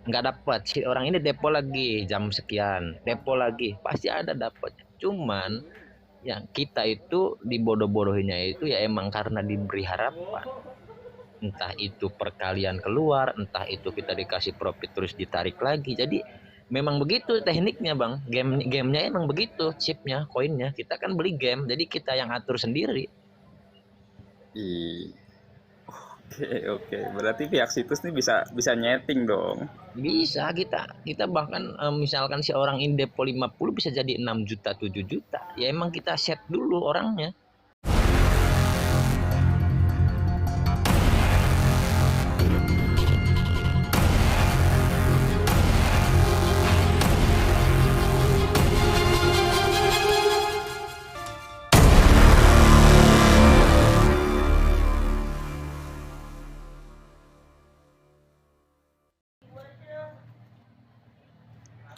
nggak dapat, si orang ini depo lagi jam sekian, depo lagi, pasti ada dapatnya. Cuman yang kita itu dibodoh-bodohinya itu ya emang karena diberi harapan, entah itu perkalian keluar, entah itu kita dikasih profit terus ditarik lagi. Jadi memang begitu tekniknya bang, gamenya emang begitu, chipnya, koinnya kita kan beli game, jadi kita yang atur sendiri. Ih, oke oke. Berarti pihak situs nih bisa bisa nyeting dong. Bisa kita kita bahkan misalkan si orang ini depo 50 bisa jadi 6 juta 7 juta, ya emang kita set dulu orangnya.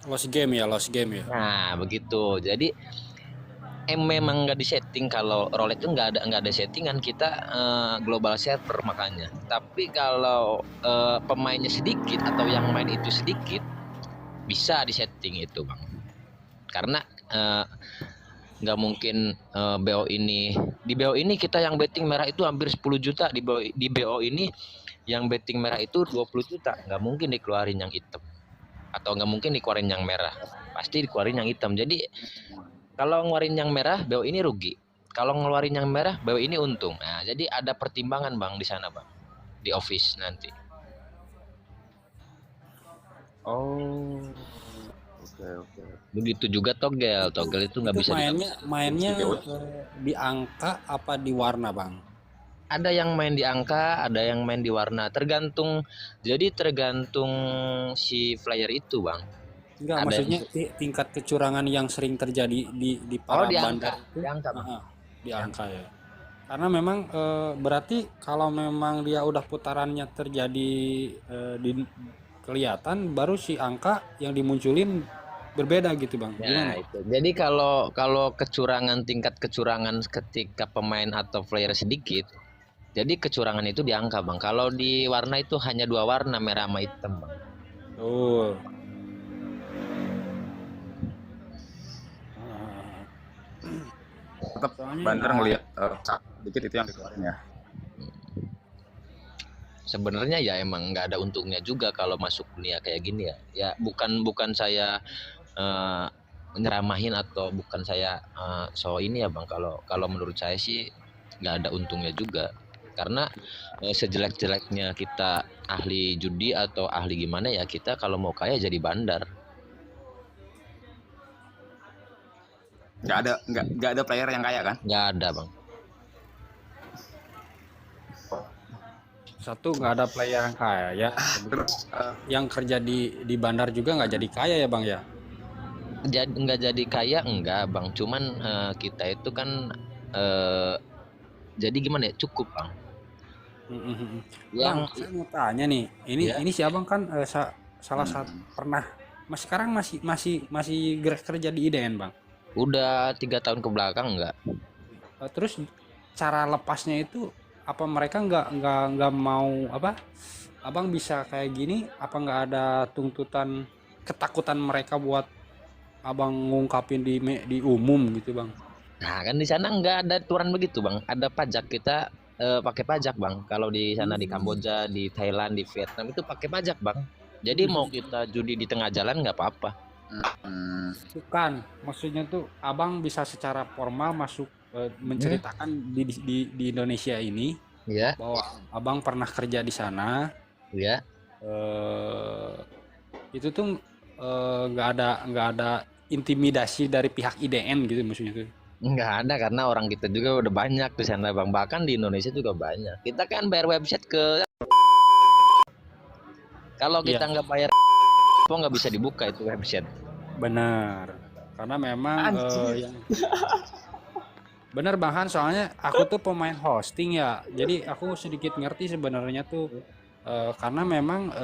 Lost game ya. Nah begitu, jadi memang nggak disetting, kalau Rolex itu nggak ada settingan, kita global server makanya. Tapi kalau pemainnya sedikit atau yang main itu sedikit, bisa disetting itu bang, karena nggak mungkin BO ini di BO ini kita yang betting merah itu hampir 10 juta, di BO ini yang betting merah itu 20 juta, nggak mungkin dikeluarin yang hitam, atau nggak mungkin dikeluarin yang merah, pasti dikeluarin yang hitam. Jadi kalau ngeluarin yang merah, BO ini rugi. Kalau ngeluarin yang merah, BO ini untung. Nah, jadi ada pertimbangan bang di sana bang, di office nanti. Oh, oke oke. Begitu juga togel, togel itu nggak Itu bisa mainnya mainnya Oke. di angka apa di warna, Bang? ada yang main di angka, ada yang main di warna, tergantung. Jadi tergantung si player itu bang. Enggak, Ada yang maksudnya tingkat kecurangan yang sering terjadi di para di bandar angka, itu di angka bang. heeh, di Di angka. angka ya. Karena memang berarti kalau memang dia udah putarannya terjadi di kelihatan baru si angka yang dimunculin berbeda gitu, Bang. Nah Gimana? itu. Jadi kalau kalau kecurangan, tingkat kecurangan ketika pemain atau player sedikit, jadi kecurangan itu di angka bang. Kalau di warna itu hanya dua warna, merah sama hitam bang. Betul. Tetap Soalnya bandar ngelihat dikit itu yang dikeluarin ya. Sebenarnya ya emang nggak ada untungnya juga kalau masuk dunia kayak gini ya. Ya bukan bukan saya eh, nyeramahin atau bukan saya so ini ya bang. Kalau kalau menurut saya sih nggak ada untungnya juga. Karena sejelek-jeleknya kita ahli judi atau ahli gimana ya, kita kalau mau kaya jadi bandar. Nggak ada player yang kaya kan? Nggak ada bang. satu nggak ada player yang kaya ya. Kedua, Terus yang kerja di bandar juga nggak jadi kaya ya, Bang ya. Jadi nggak jadi kaya enggak bang. Cuman kita itu kan eh, jadi gimana ya, cukup bang. Mhm. Bang, Yang saya mau tanya nih. Ini ya ini si Abang kan salah satu pernah mas sekarang masih masih masih kerja di IDN, Bang. udah 3 tahun ke belakang enggak. Terus cara lepasnya itu apa mereka nggak mau apa? Abang bisa kayak gini apa nggak ada tuntutan ketakutan mereka buat Abang ngungkapin di umum gitu, Bang? Nah, kan di sana nggak ada aturan begitu, Bang. Ada pajak, kita pakai pajak, Bang. Kalau di sana, di Kamboja, di Thailand, di Vietnam itu pakai pajak, Bang. Jadi mau kita judi di tengah jalan nggak apa-apa. hmm, Bukan, maksudnya tuh Abang bisa secara formal masuk menceritakan di Indonesia ini Ya, bahwa Abang pernah kerja di sana. ya. eh, itu tuh nggak ada intimidasi dari pihak IDN gitu maksudnya tuh. Nggak ada, karena orang kita juga udah banyak di sana, Bang. Bahkan di Indonesia juga banyak. Kita kan bayar website ke, kalau Iya, kita nggak bayar, kok nggak bisa dibuka itu website. benar. Karena memang anjir. yang benar Bang Han, soalnya aku tuh pemain hosting ya. Jadi aku sedikit ngerti sebenarnya tuh karena memang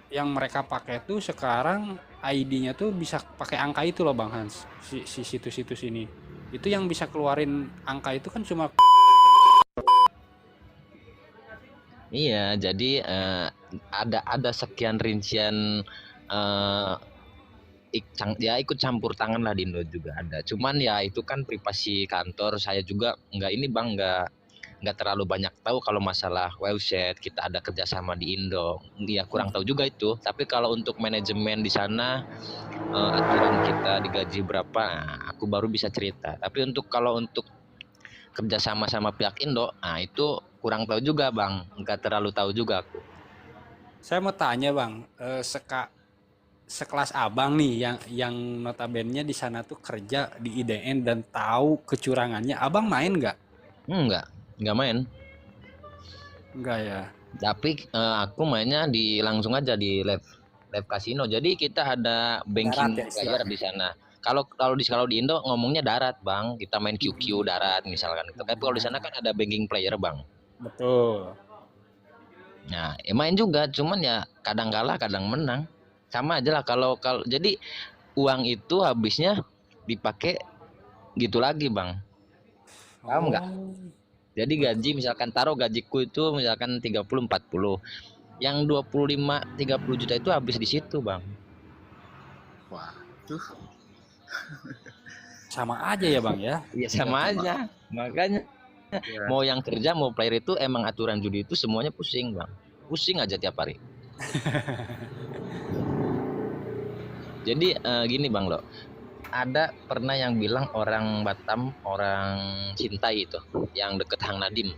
yang mereka pakai tuh sekarang ID-nya tuh bisa pakai angka itu loh Bang Hans. Si situs-situs ini. Itu yang bisa keluarin angka itu kan cuma Iya, jadi ada sekian rincian eh, ya ikut campur tangan lah di Indo juga ada. Cuman ya itu kan privasi kantor. Saya juga nggak ini bang, nggak terlalu banyak tahu kalau masalah website kita ada kerjasama di Indo. Ya kurang tahu juga itu. Tapi kalau untuk manajemen di sana aturan kita digaji berapa, nah, aku baru bisa cerita. Tapi kalau untuk kerjasama sama pihak Indo, nah itu kurang tahu juga bang. Nggak terlalu tahu juga aku. Saya mau tanya bang, sekelas abang nih yang notabene di sana tuh kerja di IDN dan tahu kecurangannya, abang main nggak? Nggak main. Nggak ya. Tapi aku mainnya di langsung aja di live kasino. Jadi kita ada Darat banking ya player istilahnya. di sana. Kalau di Indo ngomongnya darat, Bang. Kita main QQ darat misalkan. Tapi kalau di sana kan ada banking player, Bang. Betul. Nah, ya main juga, cuman ya kadang kalah, kadang menang. Sama aja lah kalau jadi uang itu habisnya dipakai gitu lagi, Bang. Paham nggak? Oh, Jadi gaji betul. misalkan taruh gajiku itu misalkan 30-40. Yang 25-30 juta itu habis di situ, Bang. Wah, tuh. Sama aja ya bang ya. Iya sama Berarti aja. Makanya Ya. mau yang kerja mau player itu emang aturan judi itu semuanya pusing, Bang. Pusing aja tiap hari. Jadi gini, Bang lo. Ada pernah yang bilang orang Batam, orang Cintai itu, yang deket Hang Nadim.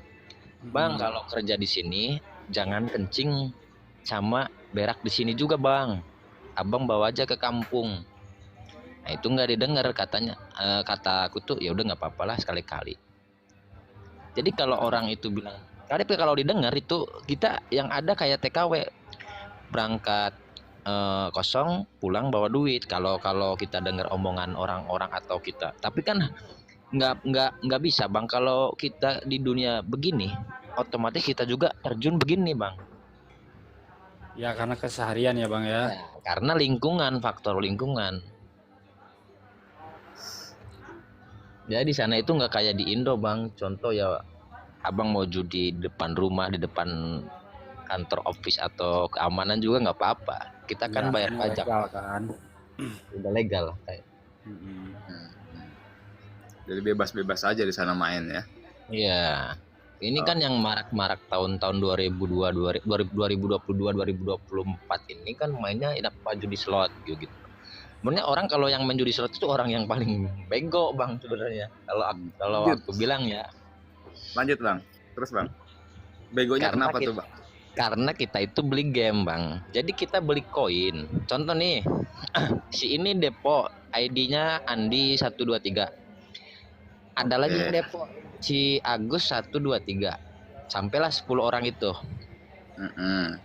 Bang, kalau kerja di sini jangan kencing sama berak di sini juga, Bang. Abang bawa aja ke kampung. Nah, itu nggak didengar katanya. Kata aku tuh ya udah nggak apa-apa lah sekali-kali. Jadi kalau orang itu bilang, tapi kalau didengar itu kita yang ada kayak TKW berangkat kosong pulang bawa duit. Kalau kalau kita dengar omongan orang-orang atau kita, tapi kan nggak bisa bang. Kalau kita di dunia begini, otomatis kita juga terjun begini bang. ya karena keseharian ya bang ya. Nah, karena lingkungan, faktor lingkungan. Jadi di sana itu nggak kayak di Indo bang. Contoh ya, abang mau judi di depan rumah, di depan kantor office atau keamanan juga nggak apa-apa. Kita Ya kan bayar karena pajak, legal kan. udah legal kayak. Mm-mm. Hmm. Jadi bebas-bebas aja di sana main ya. Iya. Ini kan yang marak-marak tahun-tahun 2002, 2022, 2024 ini kan mainnya dapat judi slot gitu. Sebenarnya orang kalau yang main judi slot itu orang yang paling bego bang sebenarnya. Kalau Lanjut, aku bilang ya, lanjut bang. Terus bang, begonya karena kenapa kita, tuh bang? karena kita itu beli game bang. Jadi kita beli koin. Contoh nih, si ini depo ID-nya Andi 123. Ada lagi yang Oke. depo si Agus 123. Sampailah 10 orang itu. Mm-mm.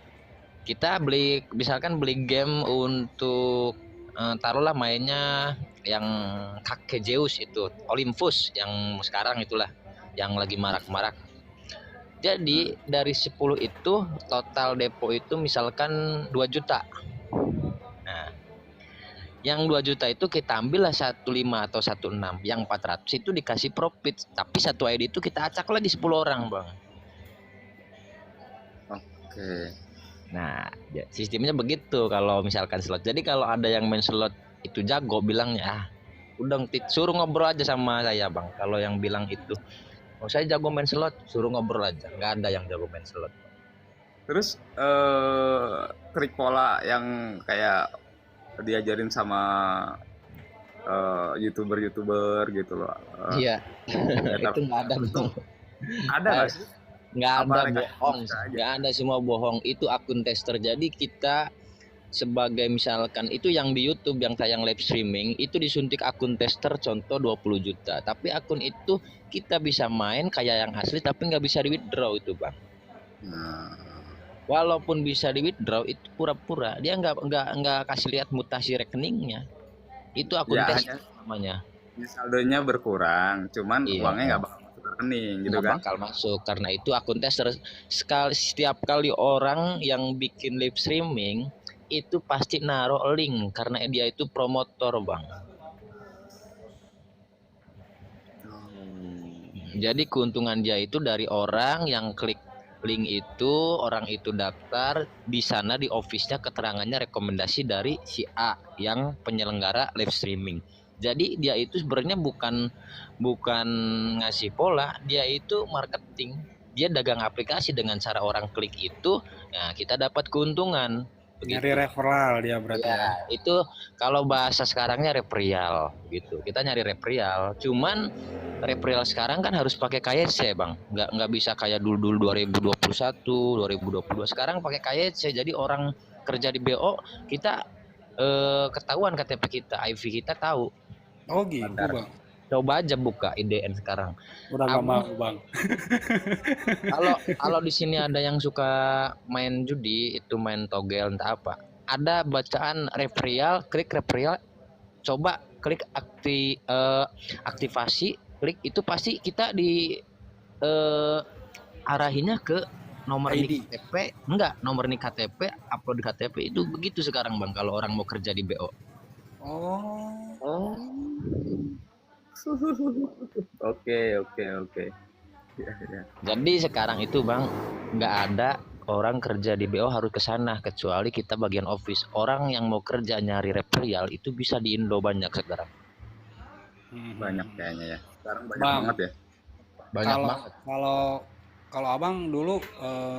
Kita misalkan beli game untuk taruhlah mainnya yang kakek Zeus itu, Olympus yang sekarang itulah yang lagi marak-marak. Jadi dari 10 itu total depo itu misalkan 2 juta. Nah, yang 2 juta itu kita ambil lah 15 atau 16. Yang 400 itu dikasih profit. Tapi satu ID itu kita acak lagi 10 orang, Bang. Oke. Nah, ya, sistemnya begitu kalau misalkan slot. Jadi kalau ada yang main slot itu jago bilangnya, udah suruh ngobrol aja sama saya, Bang. Kalau yang bilang itu, oh saya jago main slot, suruh ngobrol aja. Nggak ada yang jago main slot. Terus trik pola yang kayak diajarin sama youtuber gitu loh. Iya, itu nggak ada, Bang. Ada nggak sih? Nggak Apa ada mereka bohong, bisa aja? nggak ada, semua bohong. Itu akun tester. Jadi kita sebagai misalkan itu yang di YouTube yang tayang live streaming itu disuntik akun tester contoh 20 juta. Tapi akun itu kita bisa main kayak yang asli tapi nggak bisa di withdraw itu, Bang. Nah, Walaupun bisa di withdraw itu pura-pura. Dia nggak kasih lihat mutasi rekeningnya. Itu akun ya tester hanya namanya. saldonya berkurang, cuman Iya. uangnya nggak bakal masuk ke rekening gitu Nggak kan? bakal masuk karena itu akun tester. Setiap kali orang yang bikin live streaming itu pasti naruh link karena dia itu promotor, Bang. Jadi keuntungan dia itu dari orang yang klik link itu orang itu daftar di sana, di office-nya keterangannya rekomendasi dari si A yang penyelenggara live streaming. Jadi dia itu sebenarnya bukan bukan ngasih pola, dia itu marketing. Dia dagang aplikasi dengan cara orang klik itu, nah kita dapat keuntungan. Nyari Begitu. referral dia berarti ya. Ya, itu kalau bahasa sekarangnya reprial gitu. Kita nyari reprial. Cuman reprial sekarang kan harus pakai KYC, Bang. Nggak bisa kayak dulu-dulu 2021, 2022. Sekarang pakai KYC. Jadi orang kerja di BO kita ketahuan KTP kita, IV kita tahu. Oh gitu bang. Coba aja buka IDN sekarang. Udah gak Abang, mau bang. kalau di sini ada yang suka main judi, itu main togel entah apa. Ada bacaan reprial, klik reprial, coba klik aktivasi, klik itu pasti kita di arahinnya ke nomor ID. nik KTP, enggak, nomor nik KTP, upload di KTP itu begitu sekarang Bang kalau orang mau kerja di BO. Oh. Oke. Ya, ya. Jadi sekarang itu Bang nggak ada orang kerja di BO harus ke sana kecuali kita bagian office. Orang yang mau kerja nyari reprial itu bisa di Indo banyak sekarang. Banyak kayaknya ya. Sekarang banyak Bang, banget ya. Banyak Kalau banget. kalau abang dulu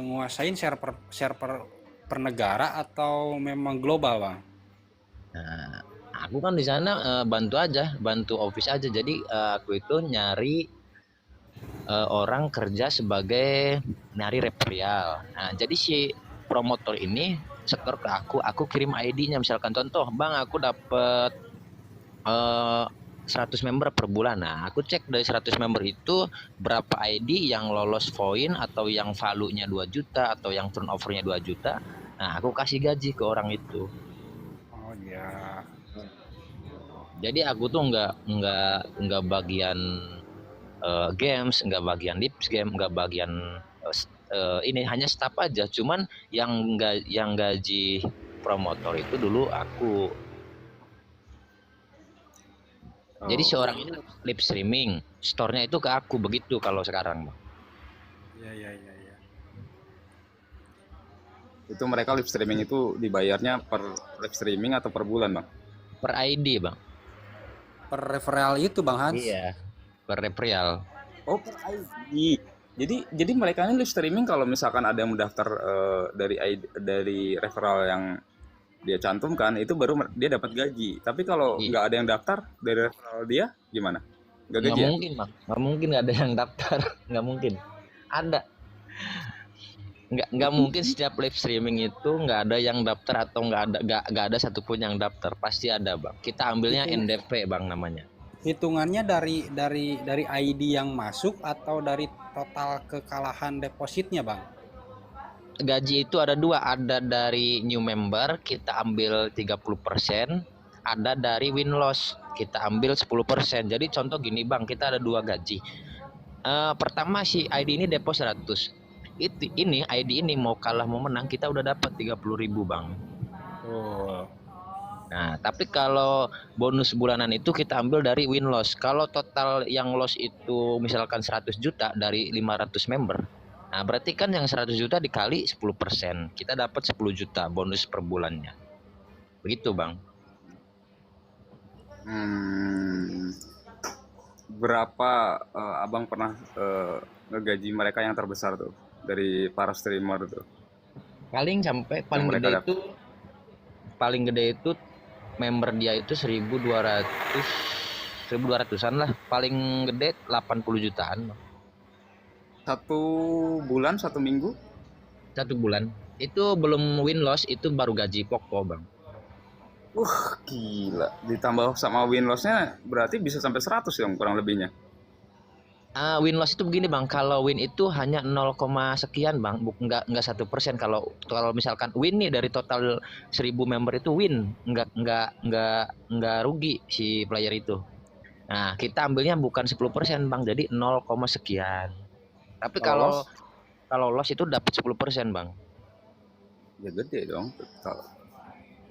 nguasain server per negara atau memang global bang? Nah, aku kan di sana bantu office aja. Jadi aku itu nyari orang kerja sebagai nyari reprial. Nah, jadi si promotor ini setor ke aku kirim ID-nya misalkan contoh, Bang, aku dapat 100 member per bulan. Nah, aku cek dari 100 member itu berapa ID yang lolos poin atau yang value-nya 2 juta atau yang turnover-nya 2 juta. Nah, aku kasih gaji ke orang itu. Oh iya. Jadi aku tuh nggak bagian games, nggak bagian lips game, nggak bagian ini hanya staff aja. Cuman yang gaji promotor itu dulu aku. Jadi seorang ini live streaming, store-nya itu ke aku begitu kalau sekarang. Iya. Itu mereka live streaming itu dibayarnya per live streaming atau per bulan, Bang? Per ID, Bang. Per referral itu bang Hans? Iya. Per reprial. Oh, per ID. Jadi mereka ini live streaming kalau misalkan ada yang mendaftar dari referral yang dia cantumkan itu baru dia dapat gaji. Tapi kalau nggak ada yang daftar dari referral dia gimana? Nggak gaji ya? Mungkin, Bang. Nggak mungkin nggak ada yang daftar. Nggak mungkin. Ada. Nggak mungkin setiap live streaming itu nggak ada yang daftar atau nggak ada satupun yang daftar. Pasti ada, Bang. Kita ambilnya NDP, Bang, namanya. Hitungannya dari ID yang masuk atau dari total kekalahan depositnya bang? Gaji itu ada dua, ada dari new member kita ambil 30%, ada dari win loss kita ambil 10%. Jadi contoh gini Bang, kita ada dua gaji. Pertama si ID ini depo 100. Ini ID ini mau kalah mau menang kita udah dapat 30.000 Bang. Oh. Nah, tapi kalau bonus bulanan itu kita ambil dari win loss. Kalau total yang loss itu misalkan 100 juta dari 500 member. Nah, berarti kan yang 100 juta dikali 10%. Kita dapat 10 juta bonus per bulannya. Begitu, Bang. Berapa Abang pernah ngegaji mereka yang terbesar tuh dari para streamer tuh? Paling gede itu member dia itu 1200-an lah. Paling gede 80 jutaan. Satu bulan, satu minggu? Satu bulan. Itu belum win loss, itu baru gaji pokok, Bang. Gila. Ditambah sama win loss-nya berarti bisa sampai 100 dong kurang lebihnya. Win loss itu begini Bang, kalau win itu hanya 0, sekian Bang, nggak 1%. Kalau misalkan win nih dari total 1000 member itu win, nggak rugi si player itu. Nah kita ambilnya bukan 10% Bang, jadi 0, sekian. Tapi kalau loss itu dapat 10% Bang. Ya gede dong.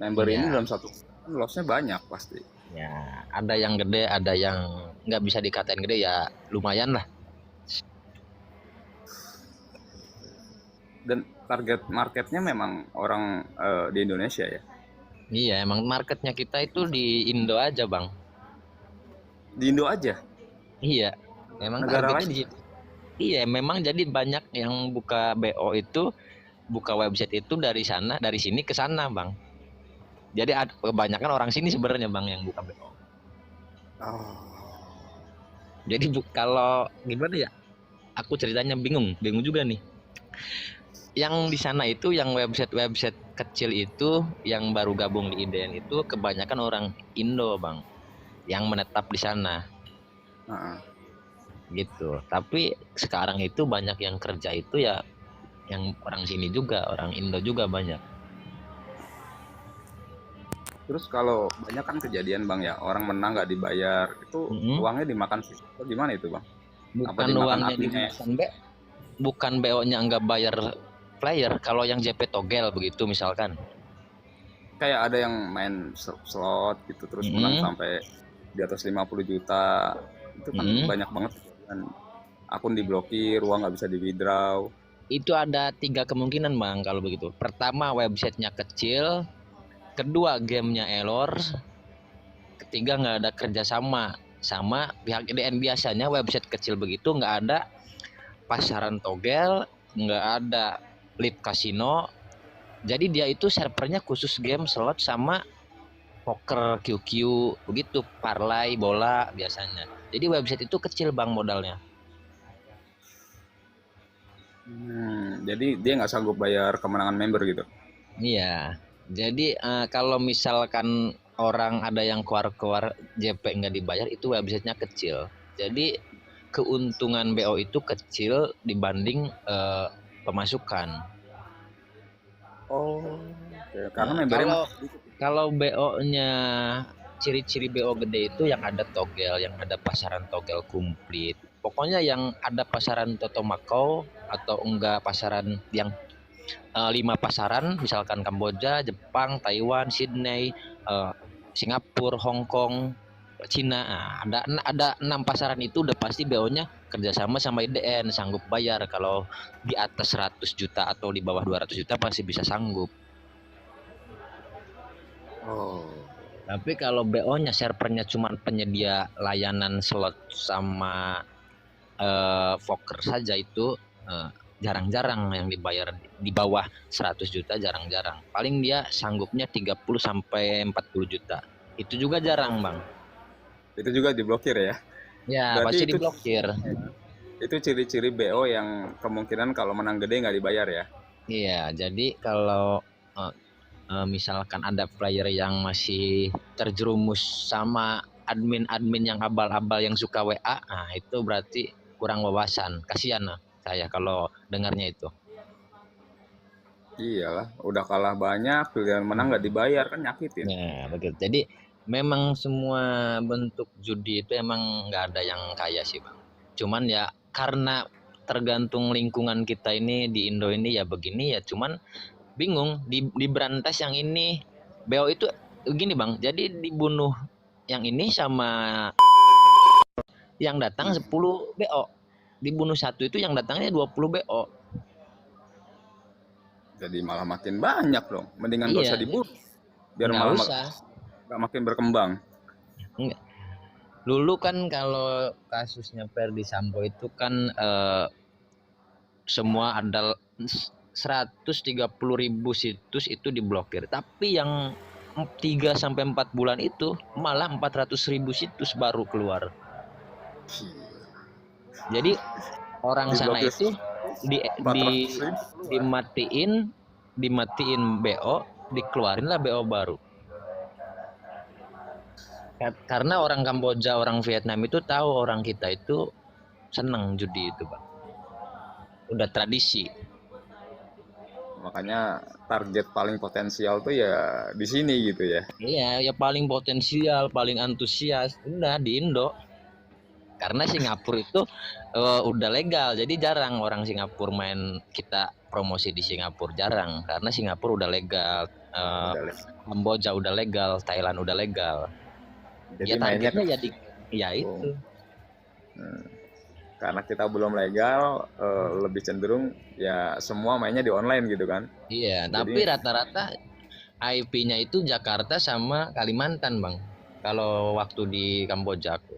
Member ini dalam satu loss-nya banyak pasti. Ya, ada yang gede, ada yang nggak bisa dikatain gede ya lumayan lah. Dan target marketnya memang orang di Indonesia ya. Iya, emang marketnya kita itu di Indo aja, Bang. Di Indo aja. Iya, memang Negara targetnya lain. di situ. Iya, memang jadi banyak yang buka BO itu, buka website itu dari sana, dari sini ke sana, Bang. Jadi kebanyakan orang sini sebenarnya, Bang, yang buka BO. Oh. Jadi kalau gimana ya? Aku ceritanya bingung juga nih. Yang di sana itu, yang website kecil itu, yang baru gabung di IDN itu kebanyakan orang Indo, Bang, yang menetap di sana. Gitu. Tapi sekarang itu banyak yang kerja itu ya yang orang sini juga, orang Indo juga banyak. Terus kalau banyak kan kejadian Bang ya, orang menang nggak dibayar, itu uangnya dimakan sih. Gimana itu Bang? Apa Bukan dimakan uangnya adminnya? dimakan, bukan BO-nya nggak bayar player. Kalau yang JP Togel begitu misalkan. Kayak ada yang main slot gitu terus menang sampai di atas 50 juta. Itu kan banyak banget kan. Akun diblokir, uang nggak bisa di-withdraw. Itu ada 3 kemungkinan Bang kalau begitu. Pertama, websitenya kecil. Kedua, gamenya error. Ketiga, nggak ada kerjasama sama pihak IDN. Biasanya website kecil begitu nggak ada pasaran togel, nggak ada lead casino. Jadi dia itu servernya khusus game slot sama poker, QQ begitu, parlay, bola biasanya. Jadi website itu kecil Bang modalnya. Jadi dia nggak sanggup bayar kemenangan member gitu. Iya. Jadi kalau misalkan orang ada yang keluar JP nggak dibayar, itu websitenya kecil. Jadi keuntungan BO itu kecil dibanding pemasukan. Oh, karena membernya kalau BO-nya, ciri-ciri BO gede itu yang ada togel, yang ada pasaran togel komplit. Pokoknya yang ada pasaran Toto Macau atau enggak pasaran yang 5 pasaran, misalkan Kamboja, Jepang, Taiwan, Sydney, Singapura, Hong Kong, Cina. Ada 6 pasaran itu udah pasti BO-nya kerjasama sama IDN, sanggup bayar. Kalau di atas 100 juta atau di bawah 200 juta pasti bisa sanggup. Tapi kalau BO-nya servernya cuma penyedia layanan slot sama poker saja, itu jarang-jarang yang dibayar di bawah 100 juta, jarang-jarang. Paling dia sanggupnya 30 sampai 40 juta. Itu juga jarang, Bang. Itu juga diblokir ya? Ya, berarti pasti itu diblokir. Itu ciri-ciri BO yang kemungkinan kalau menang gede nggak dibayar ya? Iya, jadi kalau misalkan ada player yang masih terjerumus sama admin-admin yang abal-abal yang suka WA, nah itu berarti kurang wawasan. Kasihan lah saya kalau dengarnya itu. Iyalah, udah kalah banyak, pilihan menang nggak dibayar, kan nyakitin. Nah, begitu. Jadi memang semua bentuk judi itu emang nggak ada yang kaya sih Bang. Cuman ya karena tergantung lingkungan kita ini di Indo ini ya begini ya, cuman bingung di berantas yang ini BO itu gini Bang. Jadi dibunuh yang ini sama yang datang 10 BO. Dibunuh satu itu yang datangnya 20 BO. Jadi malah makin banyak dong. Mendingan gak usah dibunuh. Biar nggak malah usah. gak makin berkembang. Enggak. Dulu kan kalau kasusnya Ferdi Sambo itu kan semua ada 130.000 situs itu diblokir. Tapi yang 3 sampai 4 bulan itu malah 400.000 situs baru keluar. Jadi orang sana itu dimatiin BO, dikeluarinlah BO baru. Karena orang Kamboja, orang Vietnam itu tahu orang kita itu senang judi itu, Pak. Udah tradisi. Makanya target paling potensial tuh ya di sini gitu ya. Iya, ya paling potensial, paling antusias udah di Indo. Karena Singapura itu udah legal, jadi jarang orang Singapura main, kita promosi di Singapura jarang, karena Singapura udah legal, Kamboja udah legal, Thailand udah legal. Jadi ya targetnya ya itu. karena kita belum legal, lebih cenderung ya semua mainnya di online gitu kan. Iya, tapi Jadi rata-rata IP-nya itu Jakarta sama Kalimantan, Bang. Kalau waktu di Kamboja aku.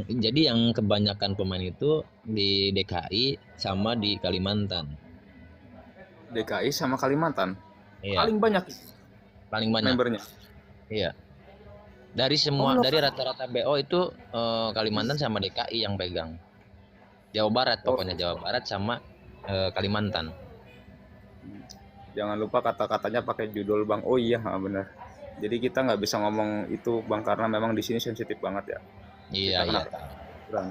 Jadi yang kebanyakan pemain itu di DKI sama di Kalimantan. DKI sama Kalimantan Iya, paling banyak paling banyak. membernya. Iya. Dari rata-rata BO itu Kalimantan sama DKI yang pegang. Jawa Barat pokoknya Jawa Barat sama Kalimantan. Jangan lupa kata-katanya pakai judul Bang. Oh iya, benar. Jadi kita nggak bisa ngomong itu Bang karena memang di sini sensitif banget ya. Iya, Kita iya. kurang.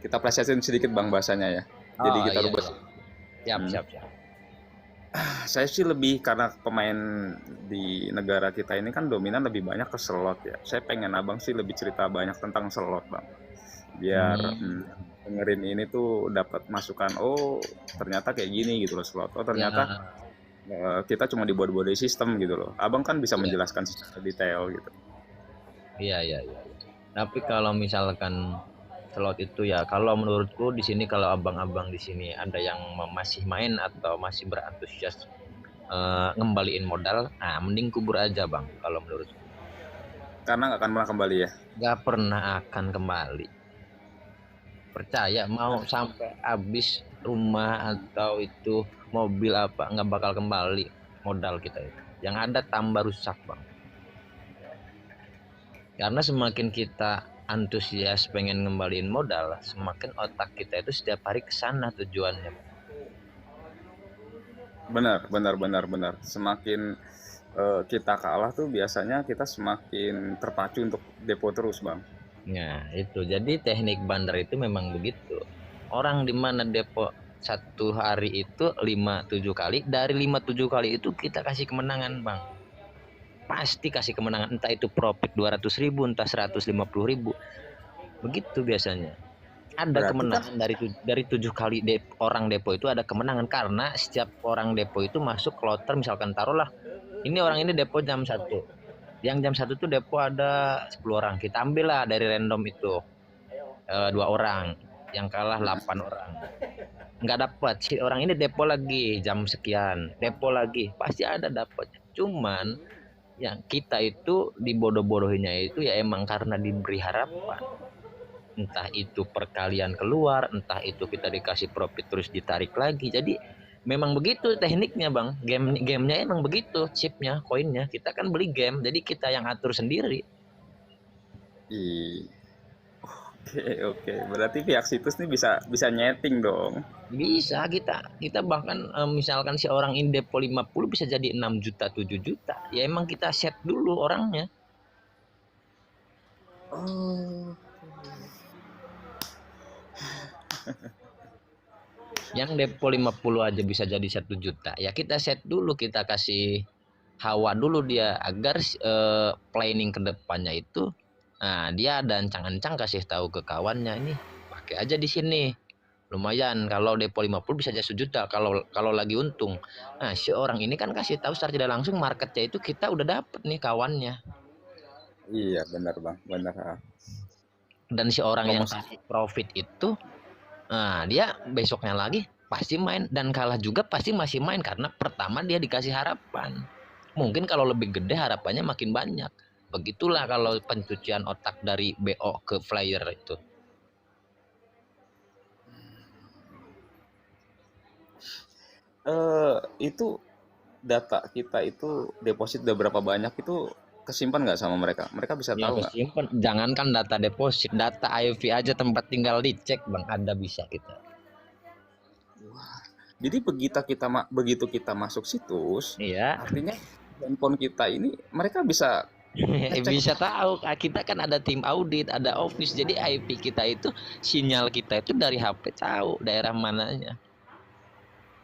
Kita plesetin sedikit Bang bahasanya ya. Jadi kita iya, rubah. iya. Siap. Saya sih lebih karena pemain di negara kita ini kan dominan lebih banyak ke slot ya. Saya pengen Abang sih lebih cerita banyak tentang slot Bang. Biar dengerin ini tuh dapat masukan. Oh ternyata kayak gini gitu loh slot. Oh ternyata kita cuma dibuat-buat sistem gitu loh. Abang kan bisa menjelaskan secara detail gitu. Iya. Tapi kalau misalkan slot itu ya, kalau menurutku di sini kalau abang-abang di sini ada yang masih main atau masih berantusias ngembaliin modal, nah mending kubur aja Bang kalau menurutku. Karena nggak akan pernah kembali ya. Nggak pernah akan kembali. Percaya mau sampai habis rumah atau itu mobil apa nggak bakal kembali modal kita itu. Yang ada tambah rusak Bang. Karena semakin kita antusias pengen ngembaliin modal, semakin otak kita itu setiap hari ke sana tujuannya. Benar. Semakin kita kalah tuh biasanya kita semakin terpacu untuk depo terus Bang. Nah itu, jadi teknik bandar itu memang begitu. Orang di mana depo satu hari itu 5-7 kali, dari 5-7 kali itu kita kasih kemenangan Bang. Pasti kasih kemenangan, entah itu profit 200.000, entah 150.000. Begitu biasanya. Ada Berarti kemenangan dari 7 kali orang depo itu ada kemenangan karena setiap orang depo itu masuk kloter, misalkan taruhlah ini orang ini depo jam 1. Yang jam 1 tuh depo ada 10 orang. Kita ambil lah dari random itu 2 orang. Yang kalah 8 orang. Nggak dapat. Si orang ini depo lagi jam sekian. Depo lagi. Pasti ada dapat. Cuman yang kita itu dibodoh-bodohinya itu ya emang karena diberi harapan. Entah itu perkalian keluar, entah itu kita dikasih profit terus ditarik lagi. Jadi memang begitu tekniknya Bang. Gamenya emang begitu, chipnya, koinnya. Kita kan beli game, jadi kita yang atur sendiri. Oke. Berarti pihak situs nih bisa nyeting dong. Bisa kita bahkan misalkan si orang ini depo 50 bisa jadi 6 juta, 7 juta. Ya emang kita set dulu orangnya. Yang depo 50 aja bisa jadi 1 juta. Ya kita set dulu, kita kasih hawa dulu dia agar planning ke depannya itu dia ada ancang-ancang kasih tahu ke kawannya, ini pakai aja di sini. Lumayan kalau depo 50 bisa jadi 1 juta kalau lagi untung. Nah, si orang ini kan kasih tahu secara tidak langsung marketnya itu kita udah dapet nih kawannya. Iya, benar Bang, benar. Dan si orang yang kasih profit itu dia besoknya lagi pasti main, dan kalah juga pasti masih main karena pertama dia dikasih harapan. Mungkin kalau lebih gede harapannya makin banyak. Begitulah kalau pencucian otak dari BO ke flyer itu. Itu data kita itu deposit udah berapa banyak itu kesimpan nggak sama mereka? Mereka bisa tahu nggak? Kesimpan. Jangankan data deposit, data IV aja tempat tinggal dicek Bang, ada bisa kita. Wah. Jadi begitu kita masuk situs, artinya handphone kita ini mereka bisa bisa tahu. Kita kan ada tim audit, ada office, jadi IP kita itu sinyal kita itu dari HP tahu daerah mananya.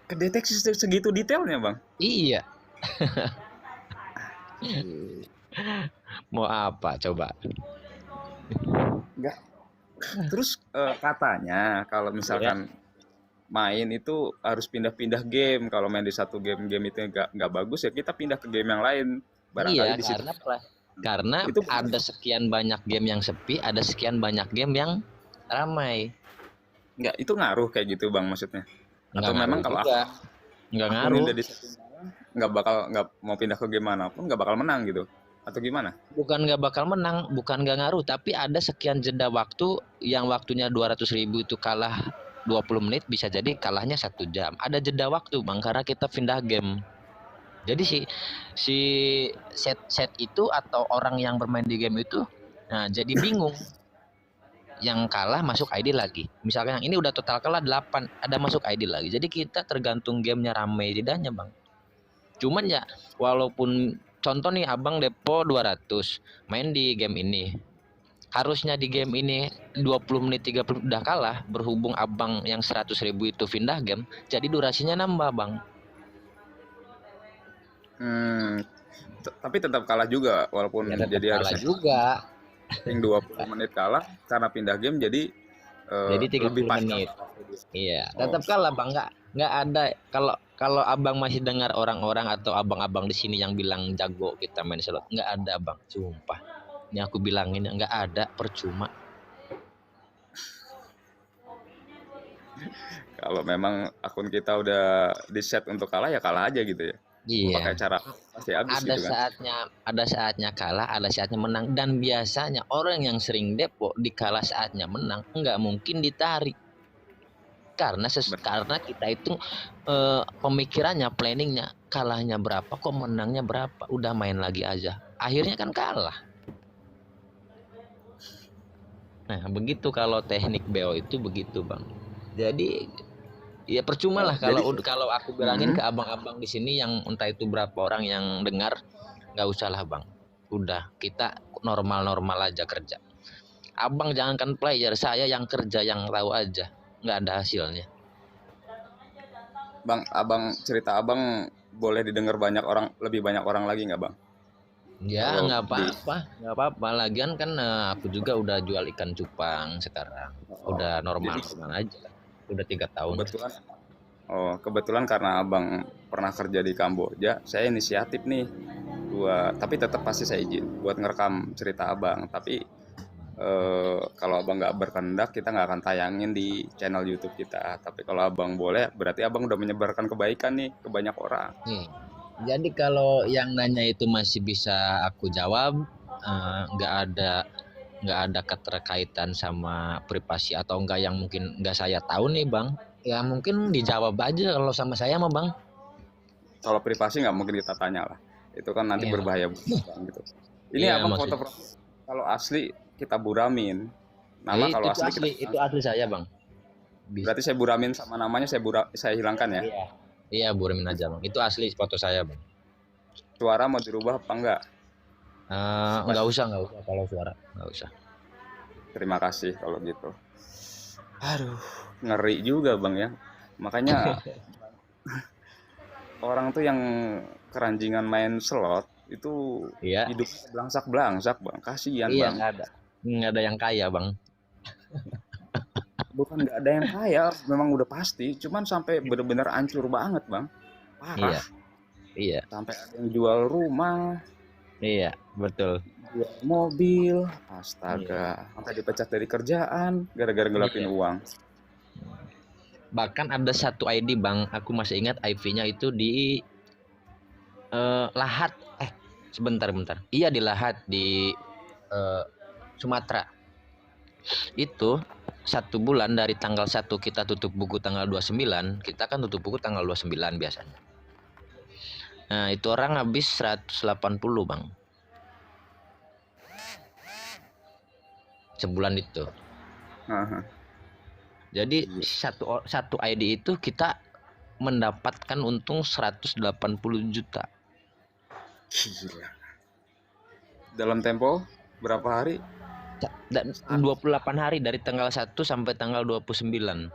Kedeteksi segitu detailnya Bang? Iya. Mau apa coba? Enggak. Terus katanya kalau misalkan main itu harus pindah-pindah game. Kalau main di satu game itu nggak bagus ya kita pindah ke game yang lain. Barangkali di situ Karena Itu ada sekian banyak game yang sepi, ada sekian banyak game yang ramai. nggak, itu ngaruh kayak gitu bang maksudnya? Nggak Atau ngaruh memang kalau juga, nggak akunnya ngaruh. udah di setting salah, nggak mau pindah ke game manapun nggak bakal menang gitu? Atau gimana? Bukan nggak bakal menang, bukan nggak ngaruh, tapi ada sekian jeda waktu yang waktunya 200.000 itu kalah 20 menit, bisa jadi kalahnya 1 jam. Ada jeda waktu bang, karena kita pindah game. Jadi si set itu atau orang yang bermain di game itu, nah jadi bingung. Yang kalah masuk ID lagi. Misalkan yang ini udah total kalah 8, ada masuk ID lagi. Jadi kita tergantung gamenya rame tidaknya bang. Cuman ya walaupun contoh nih abang depo 200 main di game ini, harusnya di game ini 20 menit 30 udah kalah, berhubung abang yang 100.000 itu pindah game, jadi durasinya nambah bang. Hmm, tapi tetap kalah juga walaupun Ya tetap jadi kalah harusnya juga. yang 20 menit kalah karena pindah game jadi Jadi 30 lebih panjang menit. waktu dia. Iya, Oh, tetap kalah bang. Nggak ada, kalau kalau abang masih dengar orang-orang atau abang-abang di sini yang bilang jago kita main slot, nggak ada bang, sumpah. Ini aku bilangin nggak ada, percuma. kalau memang akun kita udah di set untuk kalah ya kalah aja gitu ya. Pakai Iya. cara pasti habis Ada gitu kan. saatnya kalah, ada saatnya menang, dan biasanya orang yang sering depo di kalah saatnya menang nggak mungkin ditarik karena Betul. karena kita itu pemikirannya, planningnya, kalahnya berapa kok menangnya berapa, udah main lagi aja, akhirnya kan kalah. Nah begitu kalau teknik BO itu begitu bang. Jadi ya percuma lah Jadi kalau aku bilangin hmm, ke abang-abang di sini yang entah itu berapa orang yang dengar, nggak usah lah bang. Udah kita normal-normal aja kerja. Abang jangankan player, saya yang kerja yang tahu aja nggak ada hasilnya. Bang, abang cerita abang boleh didengar lebih banyak orang lagi nggak bang? Ya Kalau nggak di apa-apa, nggak apa-apa. Lagian kan aku juga udah jual ikan cupang sekarang, oh, udah jadi normal-normal aja. Udah 3 tahun. kebetulan kebetulan karena abang pernah kerja di Kamboja, saya inisiatif nih tapi tetap pasti saya izin buat ngerekam cerita abang. Tapi kalau abang nggak berkehendak kita nggak akan tayangin di channel YouTube kita. Tapi kalau abang boleh, berarti abang udah menyebarkan kebaikan nih ke banyak orang. Nih, jadi kalau yang nanya itu masih bisa aku jawab, nggak ada keterkaitan sama privasi atau enggak yang mungkin nggak saya tahu nih bang. Ya mungkin dijawab aja kalau sama saya mah bang. Kalau privasi nggak mungkin kita tanya lah. Itu kan nanti Iya, berbahaya buat abang gitu. Ini iya abang foto maksud. kalau asli kita buramin. Nama kalau asli kita Itu hilangkan. asli saya bang. Bisa. Berarti saya buramin sama namanya saya hilangkan ya. Iya. Iya Burmin aja bang. Itu asli foto saya bang. Suara mau dirubah apa enggak? Supaya Nggak usah kalau suara, nggak usah. terima kasih kalau gitu. Aduh, ngeri juga bang ya. Makanya orang tuh yang keranjingan main slot itu Iya, hidupnya belangsak-belangsak bang. Kasihan iya bang. nggak ada yang kaya bang. Bukan nggak ada yang kaya, memang udah pasti. Cuman sampai bener-bener hancur banget bang. Parah. Iya, iya, Sampai ada yang jual rumah, iya, betul. jual mobil. Iya, Astaga. Sampai dipecat dari kerjaan gara-gara ngelapin iya. uang. Bahkan ada satu ID bang, aku masih ingat IP-nya itu di Lahat. Sebentar. Iya di Lahat di eh, Sumatera. Itu 1 bulan dari tanggal 1 kita tutup buku tanggal 29, kita kan tutup buku tanggal 29 biasanya. Nah, itu orang habis 180 bang. Sebulan itu. Aha. Jadi Iya. satu ID itu kita mendapatkan untung 180 juta. Gila. Dalam tempo berapa hari? Dan 28 hari dari tanggal 1 sampai tanggal 29.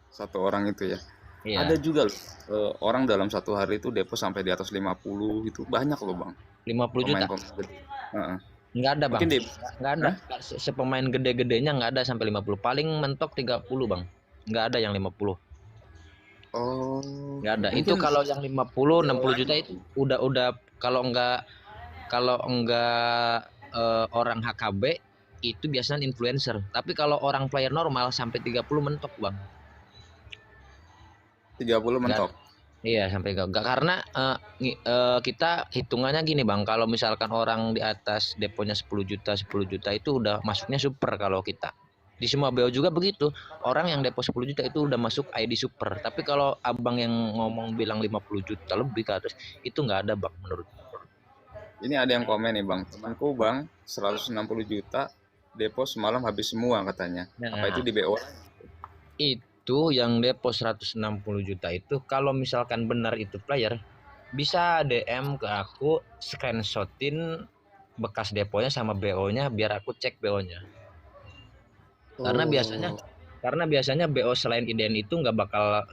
Satu orang itu ya. Ada Iya, juga loh, orang dalam satu hari itu depo sampai di atas 50 itu banyak loh bang. 50 juta. Pemain-pemain gede. Heeh. Enggak ada, Bang. Mungkin di Enggak ada. Hah? Sepemain gede-gedenya enggak ada sampai 50. Paling mentok 30, Bang. Enggak ada yang 50. Oh, Nggak ada. Itu mungkin kalau yang 50 60 juta itu udah kalau enggak orang HKB itu biasanya influencer. Tapi kalau orang player normal sampai 30 mentok, Bang. 30 Nggak. mentok. Iya, sampai enggak karena kita hitungannya gini, Bang. Kalau misalkan orang di atas deponya 10 juta itu udah masuknya super kalau kita. Di semua BO juga begitu. Orang yang depo 10 juta itu udah masuk ID super. Tapi kalau Abang yang ngomong bilang 50 juta lebih ke atas, itu nggak ada, Bang, menurut. Ini ada yang komen nih bang, temanku bang 160 juta depo semalam habis semua katanya. Apa itu Nah, di BO? itu yang depo 160 juta itu kalau misalkan benar itu player bisa DM ke aku, screenshotin bekas deponya sama BO-nya biar aku cek BO-nya. Karena biasanya Oh. karena biasanya BO selain IDN itu nggak bakal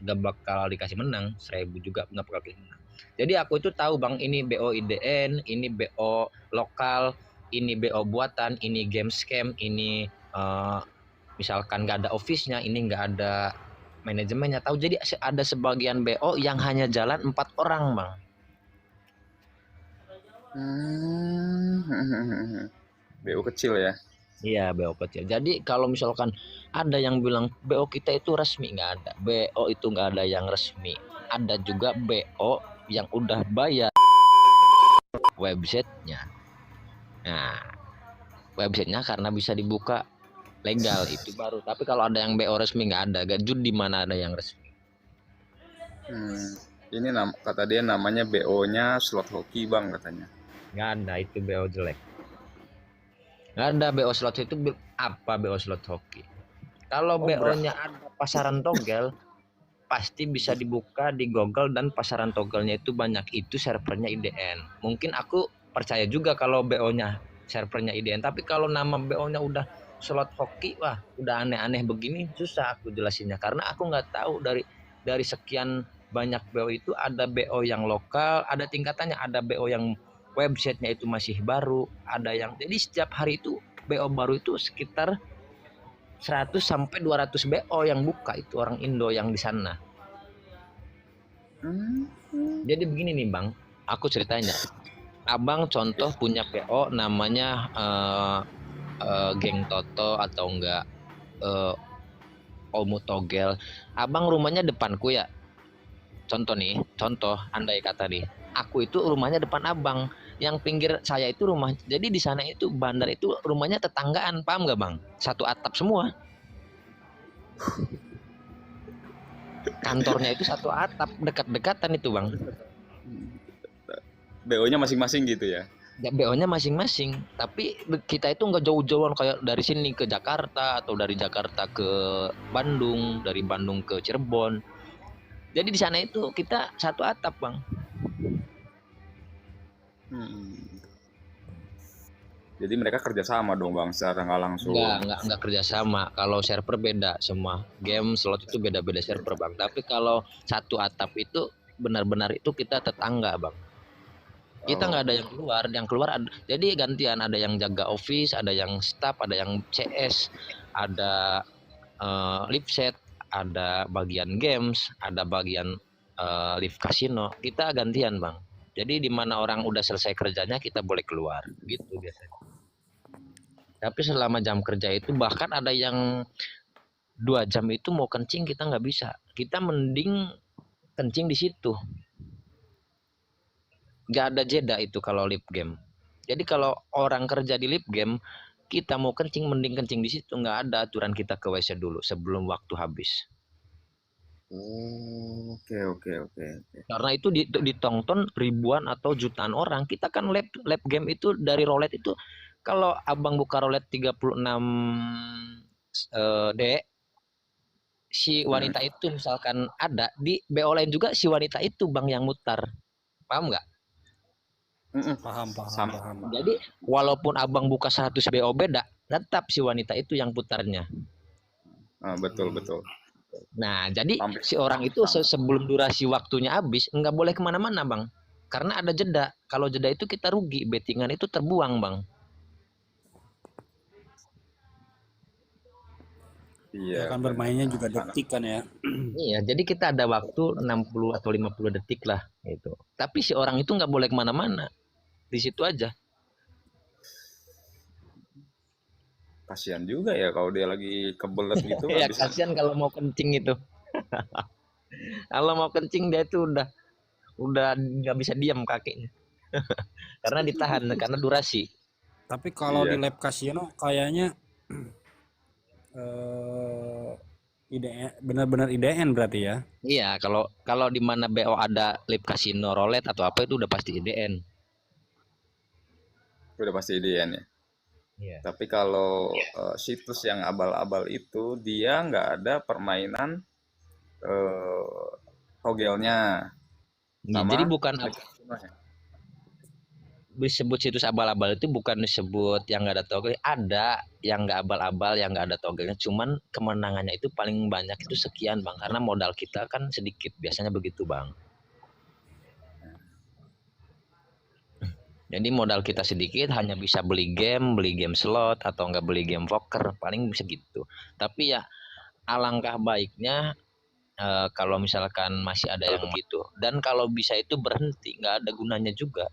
dikasih menang, 1000 juga nggak bakal dikasih menang. Jadi aku itu tahu, Bang, ini BO IDN, ini BO lokal, ini BO buatan, ini game scam, ini misalkan nggak ada office-nya, ini nggak ada manajemennya, tahu. Jadi ada sebagian BO yang hanya jalan 4 orang, Bang. BO kecil ya. Iya, BO kecil. Jadi kalau misalkan ada yang bilang BO kita itu resmi, nggak ada. BO itu nggak ada yang resmi. Ada juga BO yang udah bayar websitenya. Nah, websitenya karena bisa dibuka legal itu baru. Tapi kalau ada yang BO resmi nggak ada. Gajud di mana ada yang resmi. Ini kata dia namanya BO-nya slot hoki bang katanya. Nggak ada, itu BO jelek. Nggak ada BO slot itu apa BO slot hoki. Kalau BO-nya ada pasaran togel, pasti bisa dibuka di Google dan pasaran togelnya itu banyak. Itu servernya IDN. Mungkin aku percaya juga kalau BO-nya servernya IDN. Tapi kalau nama BO-nya udah slot hoki, wah udah aneh-aneh begini, susah aku jelasinnya. Karena aku nggak tahu dari sekian banyak BO itu ada BO yang lokal, ada tingkatannya, ada BO yang websitenya itu masih baru, ada yang jadi setiap hari itu BO baru itu sekitar 100 sampai 200 BO yang buka itu orang Indo yang di sana. Jadi begini nih, Bang, aku ceritanya. Abang contoh punya BO namanya Geng Toto atau enggak Omu Togel. Abang rumahnya depanku ya. Contoh andai kata nih. Aku itu rumahnya depan Abang. Yang pinggir saya itu rumah. Jadi di sana itu bandar itu rumahnya tetanggaan, paham nggak, Bang? Satu atap semua. Kantornya itu satu atap, dekat-dekatan itu, Bang. BO-nya masing-masing gitu ya. Ya, BO-nya masing-masing, tapi kita itu nggak jauh-jauhan kayak dari sini ke Jakarta atau dari Jakarta ke Bandung, dari Bandung ke Cirebon. Jadi di sana itu kita satu atap, Bang. Jadi mereka kerjasama dong bang, secara nggak langsung. Nggak kerjasama. Kalau server beda semua. Game slot itu beda-beda server, Bang. Tapi kalau satu atap itu benar-benar itu kita tetangga, Bang. Kita nggak ada yang keluar jadi gantian, ada yang jaga office, ada yang staff, ada yang CS, ada live set, ada bagian games, ada bagian live casino. Kita gantian, Bang. Jadi di mana orang udah selesai kerjanya kita boleh keluar gitu biasanya. Tapi selama jam kerja itu bahkan ada yang 2 jam itu mau kencing kita nggak bisa. Kita mending kencing di situ. Nggak ada jeda itu kalau live game. Jadi kalau orang kerja di live game, kita mau kencing mending kencing di situ, nggak ada aturan kita ke WC dulu sebelum waktu habis. Oke. Karena itu ditonton ribuan atau jutaan orang. Kita kan live game itu dari roulette itu kalau Abang buka roulette 36 D, si wanita itu misalkan ada di BO lain juga, si wanita itu, Bang, yang mutar. Paham nggak? Paham. Jadi walaupun Abang buka 100 BO beda, tetap si wanita itu yang putarnya. Betul. Nah, jadi si orang itu sebelum durasi waktunya habis nggak boleh kemana-mana, Bang. Karena ada jeda. Kalau jeda itu kita rugi, bettingan itu terbuang, Bang. Iya, kan bermainnya juga detik kan ya. Iya, jadi kita ada waktu 60 atau 50 detik lah gitu. Tapi si orang itu nggak boleh kemana-mana, di situ aja. Kasihan juga ya kalau dia lagi kebelet gitu Ya nggak bisa. kasihan kalau mau kencing itu. Kalau mau kencing dia itu udah nggak bisa diam kakinya karena ditahan karena durasi. Tapi kalau di Iya, lab kasino kayaknya eh benar-benar IDN berarti ya. Iya, kalau kalau di mana BO ada lip kasino, roulette atau apa itu udah pasti IDN. udah pasti idean ya. Iya. Tapi kalau situs yang abal-abal itu dia nggak ada permainan eh, togelnya Iya, jadi sama bukan kasinonya. disebut situs abal-abal itu bukan disebut yang nggak ada togel, ada yang nggak abal-abal, yang nggak ada togelnya, cuman kemenangannya itu paling banyak itu sekian bang, karena modal kita kan sedikit, biasanya begitu bang. Jadi modal kita sedikit, hanya bisa beli game slot atau nggak beli game poker, paling bisa gitu. Tapi ya alangkah baiknya kalau misalkan masih ada yang gitu. Dan kalau bisa itu berhenti, nggak ada gunanya juga.